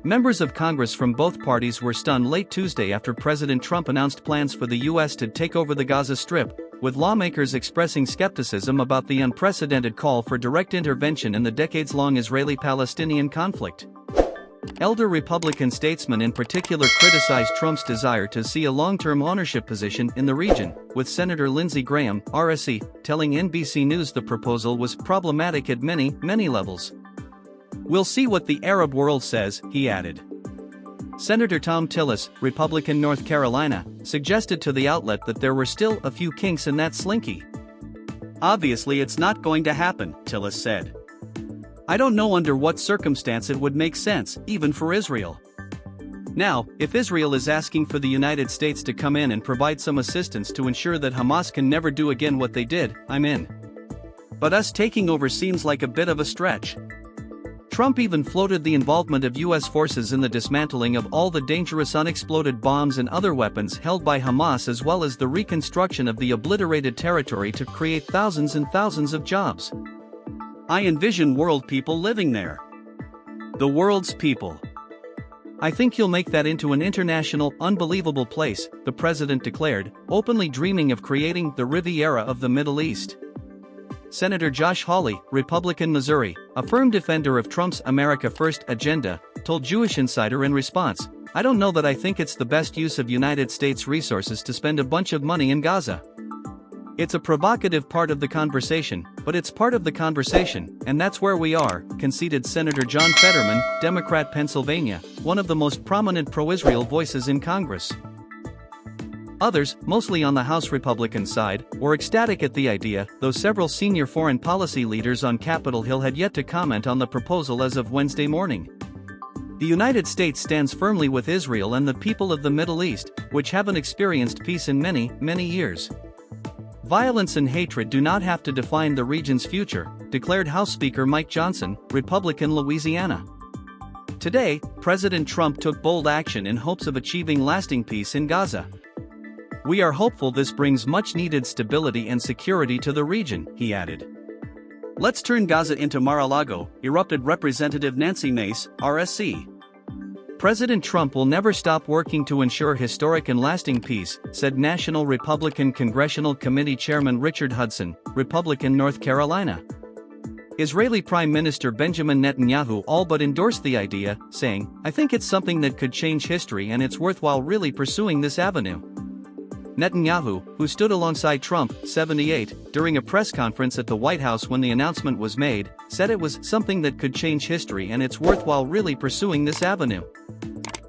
Members of Congress from both parties were stunned late Tuesday after President Trump announced plans for the U.S. to take over the Gaza Strip, with lawmakers expressing skepticism about the unprecedented call for direct intervention in the decades-long Israeli-Palestinian conflict. Elder Republican statesmen in particular criticized Trump's desire to see a long-term ownership position in the region, with Senator Lindsey Graham, RSC, telling NBC News the proposal was problematic at many levels. "We'll see what the Arab world says," he added. Senator Thom Tillis, Republican North Carolina, suggested to the outlet that there were still a few kinks in that slinky. "Obviously it's not going to happen," Tillis said. "I don't know under what circumstance it would make sense, even for Israel. Now, if Israel is asking for the United States to come in and provide some assistance to ensure that Hamas can never do again what they did, I'm in. But us taking over seems like a bit of a stretch." Trump even floated the involvement of U.S. forces in the dismantling of all the dangerous unexploded bombs and other weapons held by Hamas, as well as the reconstruction of the obliterated territory to create thousands and thousands of jobs. "I envision world people living there. The world's people. I think you'll make that into an international, unbelievable place," the president declared, openly dreaming of creating the Riviera of the Middle East. Senator Josh Hawley, Republican Missouri, a firm defender of Trump's America First agenda, told Jewish Insider in response, "I don't know that I think it's the best use of United States resources to spend a bunch of money in Gaza. It's a provocative part of the conversation, but it's part of the conversation, and that's where we are," conceded Senator John Fetterman, Democrat, Pennsylvania, one of the most prominent pro-Israel voices in Congress. Others, mostly on the House Republican side, were ecstatic at the idea, though several senior foreign policy leaders on Capitol Hill had yet to comment on the proposal as of Wednesday morning. The United States stands firmly with Israel and the people of the Middle East, which haven't experienced peace in many years. "Violence and hatred do not have to define the region's future," declared House Speaker Mike Johnson, Republican, Louisiana. Today, President Trump took bold action in hopes of achieving lasting peace in Gaza. "We are hopeful this brings much-needed stability and security to the region," he added. "Let's turn Gaza into Mar-a-Lago," erupted Representative Nancy Mace, RSC. "President Trump will never stop working to ensure historic and lasting peace," said National Republican Congressional Committee Chairman Richard Hudson, Republican, North Carolina. Israeli Prime Minister Benjamin Netanyahu all but endorsed the idea, saying, "I think it's something that could change history and it's worthwhile really pursuing this avenue." Netanyahu, who stood alongside Trump, 78, during a press conference at the White House when the announcement was made, said it was something that could change history and it's worthwhile really pursuing this avenue.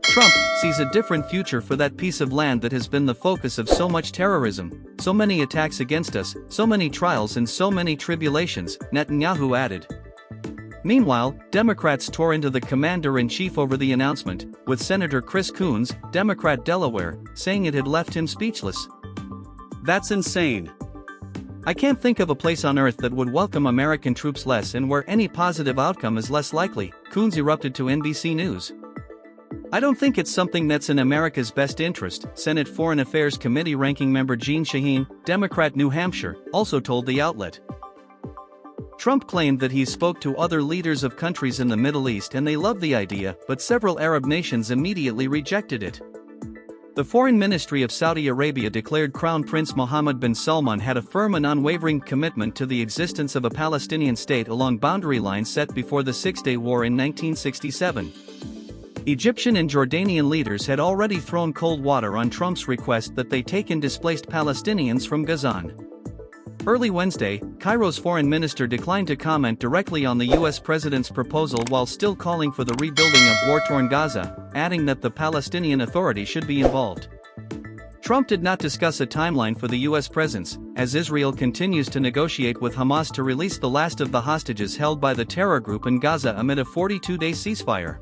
Trump sees a different future for that piece of land that has been the focus of so much terrorism, so many attacks against us, so many trials and so many tribulations, Netanyahu added. Meanwhile, Democrats tore into the commander-in-chief over the announcement, with Senator Chris Coons, Democrat, Delaware, saying it had left him speechless. "That's insane. I can't think of a place on earth that would welcome American troops less and where any positive outcome is less likely," Coons erupted to NBC News. "I don't think it's something that's in America's best interest," Senate Foreign Affairs Committee Ranking Member Jeanne Shaheen, Democrat, New Hampshire, also told the outlet. Trump claimed that he spoke to other leaders of countries in the Middle East and they loved the idea, but several Arab nations immediately rejected it. The Foreign Ministry of Saudi Arabia declared Crown Prince Mohammed bin Salman had a firm and unwavering commitment to the existence of a Palestinian state along boundary lines set before the Six-Day War in 1967. Egyptian and Jordanian leaders had already thrown cold water on Trump's request that they take in displaced Palestinians from Gaza. Early Wednesday, Cairo's foreign minister declined to comment directly on the U.S. president's proposal while still calling for the rebuilding of war-torn Gaza, adding that the Palestinian Authority should be involved. Trump did not discuss a timeline for the U.S. presence, as Israel continues to negotiate with Hamas to release the last of the hostages held by the terror group in Gaza amid a 42-day ceasefire.